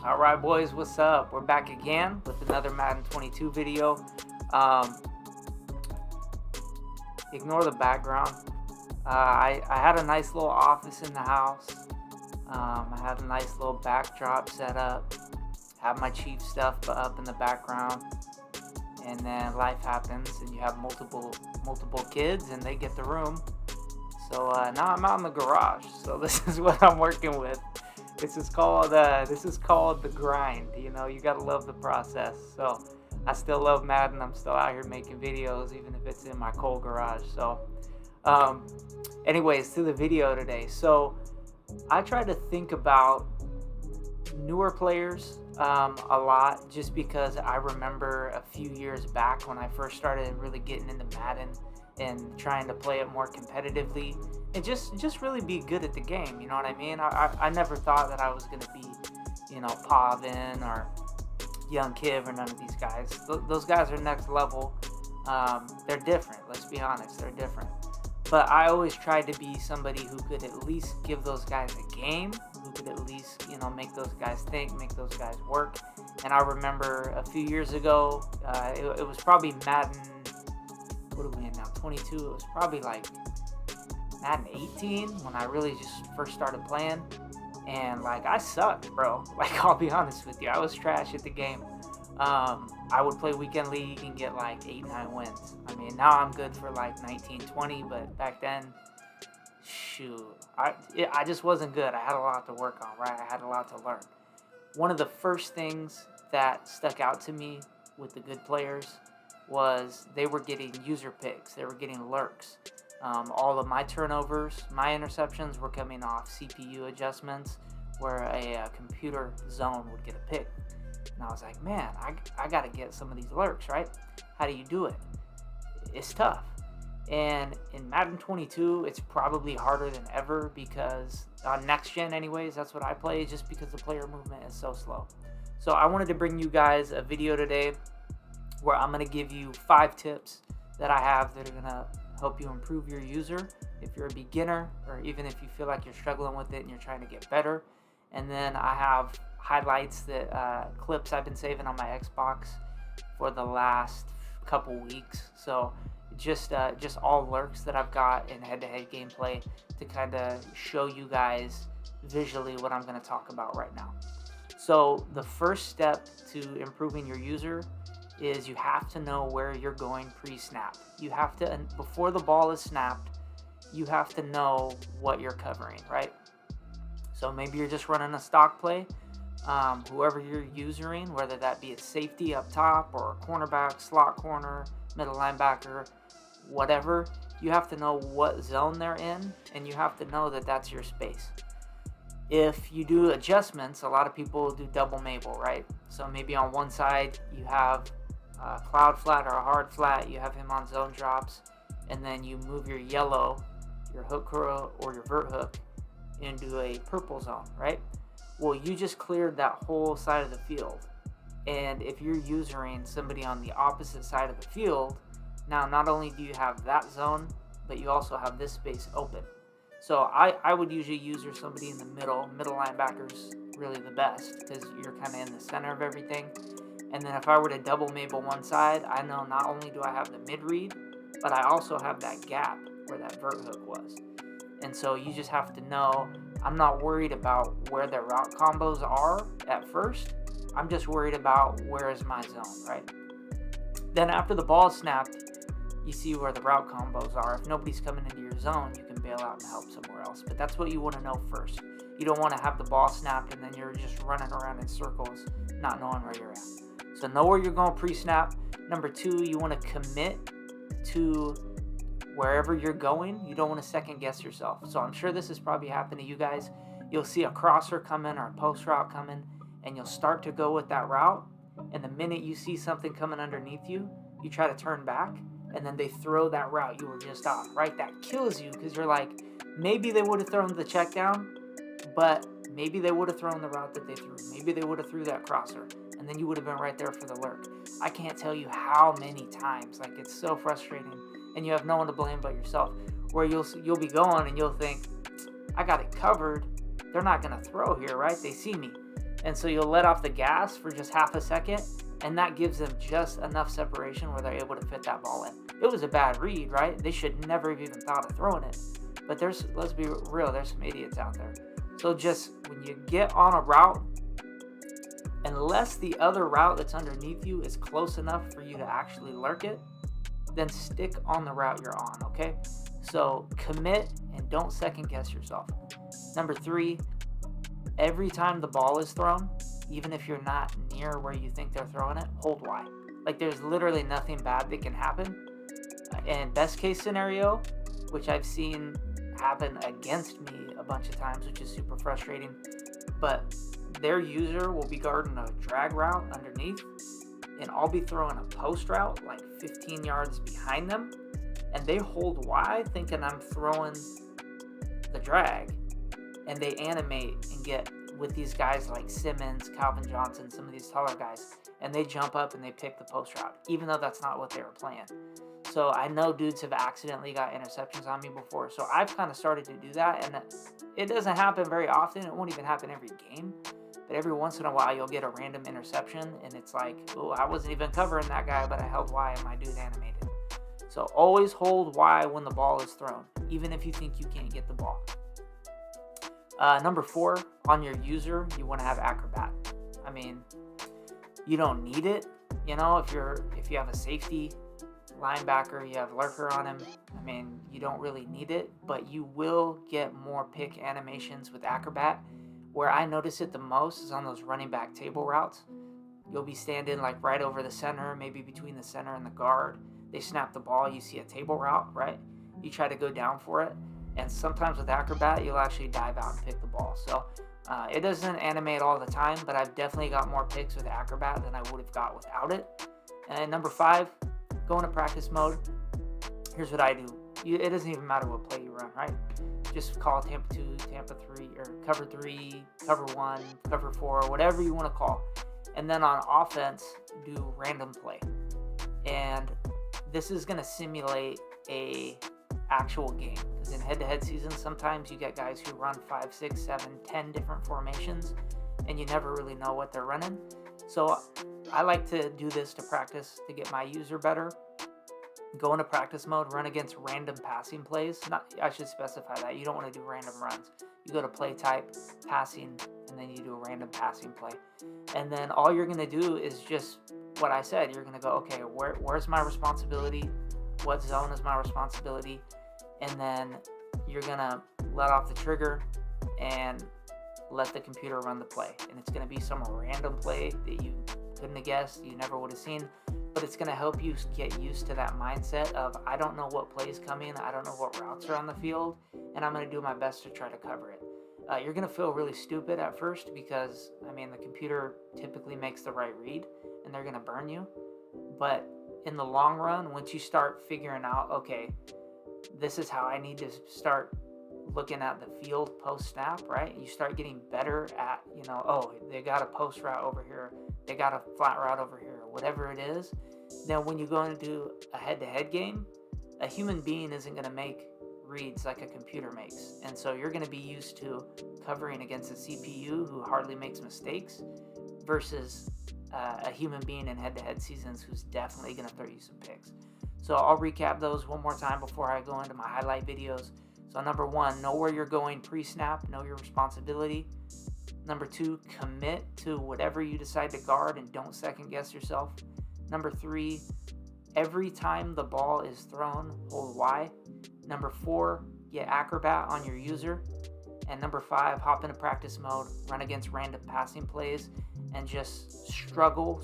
Alright boys, what's up? We're back again with another Madden 22 video. Ignore the background. I had a nice little office in the house. I had a nice little backdrop set up. Had my Chief stuff up in the background. And then life happens and you have multiple kids and they get the room. So now I'm out in the garage. So this is what I'm working with. This is called the grind. You know, you gotta love the process. So I still love Madden. I'm still out here making videos, even if it's in my cold garage. So, anyways, to the video today. So I try to think about newer players a lot, just because I remember a few years back when I first started really getting into Madden and trying to play it more competitively and just really be good at the game. You know what I mean? I never thought that I was going to be, you know, Pavin or Young Kiv or none of these guys. Those guys are next level. They're different. Let's be honest. They're different. But I always tried to be somebody who could at least give those guys a game, who could at least, you know, make those guys think, make those guys work. And I remember a few years ago, it was probably Madden, what are we in now, 22? It was probably like Madden 18 when I really just first started playing. And like, I sucked, bro. Like, I'll be honest with you, I was trash at the game. I would play weekend league and get like 8-9 wins. I mean, now I'm good for like 19-20, but back then, shoot, I just wasn't good. I had a lot to work on, right? I had a lot to learn. One of the first things that stuck out to me with the good players was they were getting user picks. They were getting lurks. All of my turnovers, my interceptions were coming off CPU adjustments where a computer zone would get a pick. And I was like, man, I got to get some of these lurks, right? How do you do it? It's tough. And in Madden 22, it's probably harder than ever because on next gen anyways, that's what I play, just because the player movement is so slow. So I wanted to bring you guys a video today where I'm going to give you 5 tips that I have that are going to help you improve your user if you're a beginner, or even if you feel like you're struggling with it and you're trying to get better. And then I have highlights, that clips I've been saving on my Xbox for the last couple weeks. So just all lurks that I've got in head-to-head gameplay to kind of show you guys visually what I'm going to talk about right now. So the first step to improving your user is you have to know where you're going pre-snap. You have to, before the ball is snapped, you have to know what you're covering, right? So maybe you're just running a stock play. Whoever you're using, whether that be a safety up top or a cornerback, slot corner, middle linebacker, whatever, you have to know what zone they're in, and you have to know that that's your space. If you do adjustments, a lot of people do double Mabel, right? So maybe on one side you have a cloud flat or a hard flat, you have him on zone drops, and then you move your yellow, your hook curl or your vert hook into a purple zone, right? Well, you just cleared that whole side of the field. And if you're using somebody on the opposite side of the field, now not only do you have that zone, but you also have this space open. So I would usually use somebody in the middle. Middle linebacker's really the best because you're kind of in the center of everything. And then if I were to double Mabel one side, I know not only do I have the mid read, but I also have that gap where that vert hook was. And so you just have to know, I'm not worried about where the route combos are at first. I'm just worried about where is my zone, right? Then after the ball is snapped, you see where the route combos are. If nobody's coming into your zone, you can bail out and help somewhere else. But that's what you want to know first. You don't want to have the ball snapped and then you're just running around in circles, not knowing where you're at. So know where you're going pre-snap. Number 2, you want to commit to wherever you're going. You don't want to second guess yourself. So I'm sure this has probably happened to you guys. You'll see a crosser coming or a post route coming, and you'll start to go with that route. And the minute you see something coming underneath you, you try to turn back, and then they throw that route you were just off, right? That kills you because you're like, maybe they would have thrown the check down, but maybe they would have thrown the route that they threw. Maybe they would have threw that crosser, and then you would have been right there for the lurk. I can't tell you how many times. Like, it's so frustrating. And you have no one to blame but yourself, where you'll be going and you'll think, I got it covered. They're not going to throw here, right? They see me. And so you'll let off the gas for just half a second, and that gives them just enough separation where they're able to fit that ball in. It was a bad read, right? They should never have even thought of throwing it. But let's be real, there's some idiots out there. So just when you get on a route, unless the other route that's underneath you is close enough for you to actually lurk it, then stick on the route you're on, okay? So commit and don't second guess yourself. Number 3, every time the ball is thrown, even if you're not near where you think they're throwing it, hold Y. Like, there's literally nothing bad that can happen. And best case scenario, which I've seen happen against me a bunch of times, which is super frustrating, but their user will be guarding a drag route underneath, and I'll be throwing a post route like 15 yards behind them, and they hold Y thinking I'm throwing the drag, and they animate and get with these guys like Simmons, Calvin Johnson, some of these taller guys, and they jump up and they pick the post route, even though that's not what they were playing. So I know dudes have accidentally got interceptions on me before, so I've kind of started to do that, and it doesn't happen very often. It won't even happen every game, but every once in a while you'll get a random interception, and it's like, oh, I wasn't even covering that guy, but I held Y and my dude animated. So always hold Y when the ball is thrown, even if you think you can't get the ball. Number 4, on your user, you want to have acrobat. I mean, you don't need it. You know, if you have a safety linebacker, you have lurker on him, I mean, you don't really need it, but you will get more pick animations with acrobat. Where I notice it the most is on those running back table routes. You'll be standing like right over the center, maybe between the center and the guard. They snap the ball, you see a table route, right? You try to go down for it, and sometimes with acrobat, you'll actually dive out and pick the ball. So it doesn't animate all the time, but I've definitely got more picks with acrobat than I would have got without it. And number 5, go into practice mode. Here's what I do. It doesn't even matter what play you run, right? Just call Tampa 2, Tampa 3, or cover 3, cover 1, cover 4, whatever you want to call. And then on offense, do random play. And this is going to simulate a actual game. Because in head-to-head seasons, sometimes you get guys who run 5, 6, 7, 10 different formations, and you never really know what they're running. So I like to do this to practice to get my user better. Go into practice mode, run against random passing plays. I should specify that. You don't want to do random runs. You go to play type, passing, and then you do a random passing play. And then all you're going to do is just what I said. You're going to go, okay, where's my responsibility? What zone is my responsibility? And then you're going to let off the trigger and let the computer run the play. And it's going to be some random play that you couldn't have guessed, you never would have seen. But it's going to help you get used to that mindset of, I don't know what play is coming, I don't know what routes are on the field, and I'm going to do my best to try to cover it. You're going to feel really stupid at first because, I mean, the computer typically makes the right read, and they're going to burn you. But in the long run, once you start figuring out, okay, this is how I need to start looking at the field post-snap, right? You start getting better at, oh, they got a post route over here, they got a flat route over here, whatever it is. Then when you go into a head-to-head game, a human being isn't going to make reads like a computer makes. And so you're going to be used to covering against a CPU who hardly makes mistakes versus a human being in head-to-head seasons who's definitely going to throw you some picks. So I'll recap those one more time before I go into my highlight videos. So number 1, know where you're going pre-snap, know your responsibility. Number 2, commit to whatever you decide to guard and don't second guess yourself. Number 3, every time the ball is thrown, hold Y. Number 4, get acrobat on your user. And number 5, hop into practice mode, run against random passing plays, and just struggle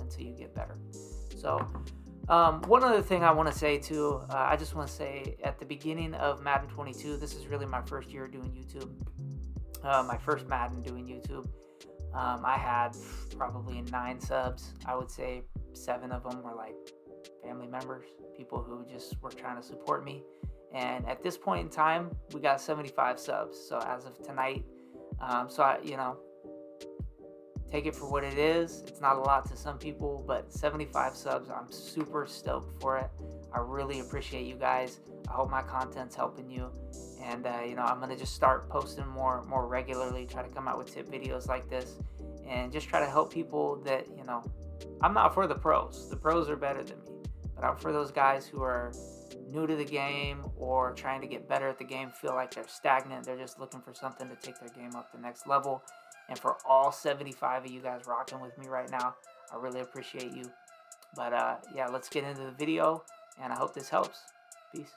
until you get better. So one other thing I want to say too, I just want to say at the beginning of Madden 22, this is really my first year doing YouTube, my first Madden doing YouTube. I had probably 9 subs. I would say 7 of them were like family members, people who just were trying to support me. And at this point in time, we got 75 subs. So as of tonight, take it for what it is. It's not a lot to some people, but 75 subs, I'm super stoked for it. I really appreciate you guys. I hope my content's helping you. And I'm gonna just start posting more regularly. Try to come out with tip videos like this, and just try to help people that I'm not for the pros. The pros are better than me, but I'm for those guys who are new to the game or trying to get better at the game, feel like they're stagnant. They're just looking for something to take their game up the next level. And for all 75 of you guys rocking with me right now, I really appreciate you. But yeah, let's get into the video, and I hope this helps. Peace.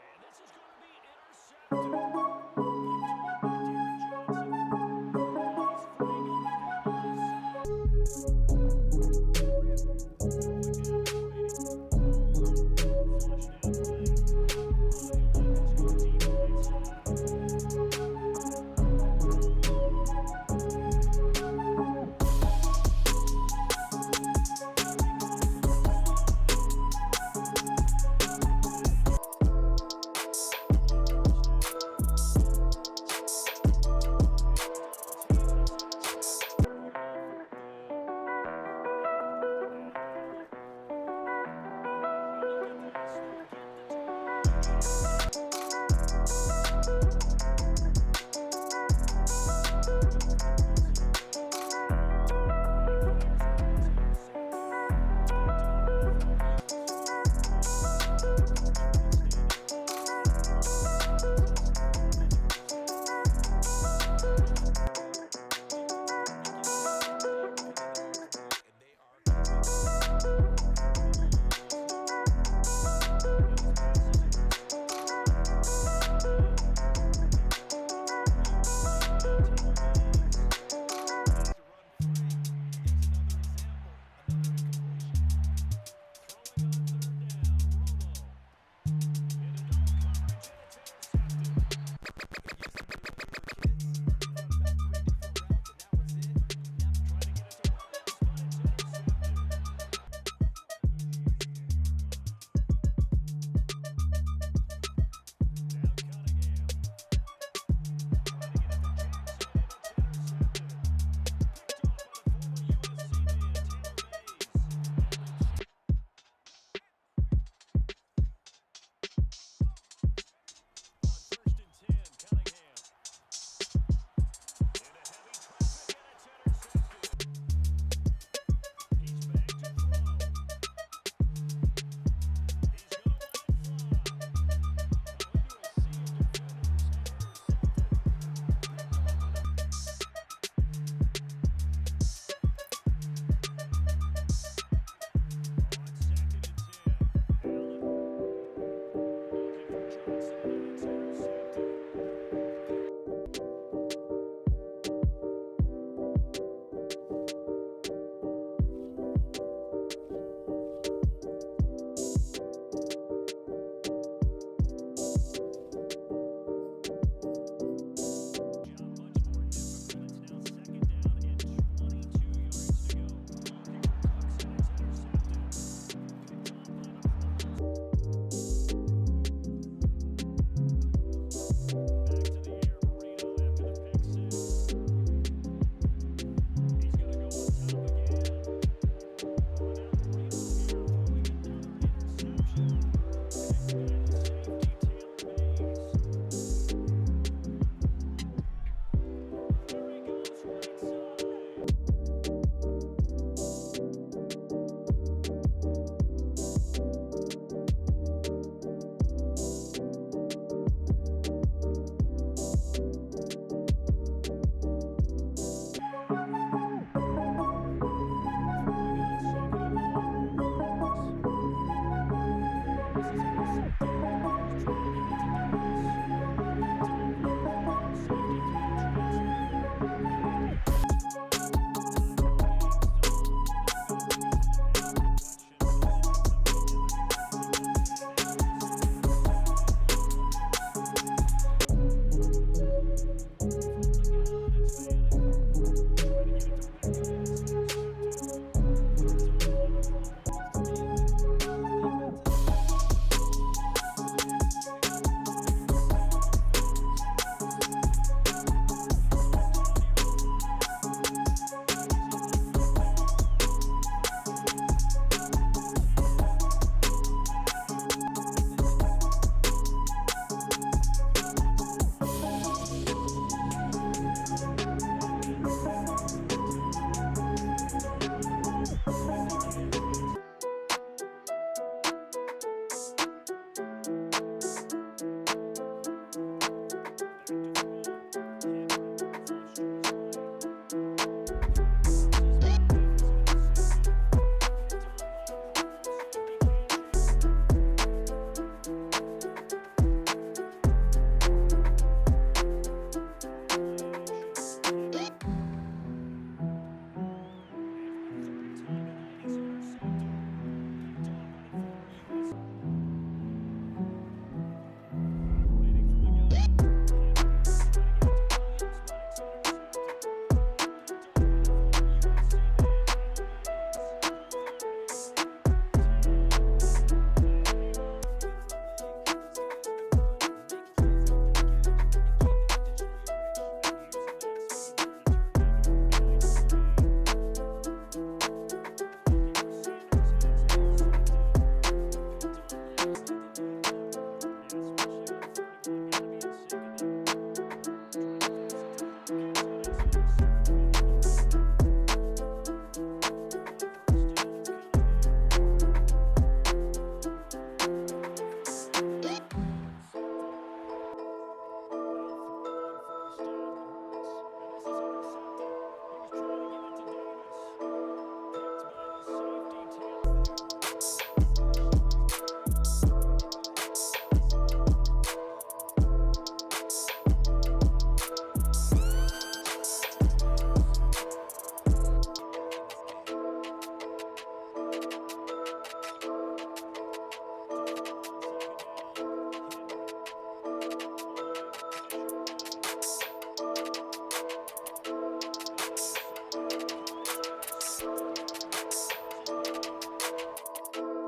And this is going to be intercepted.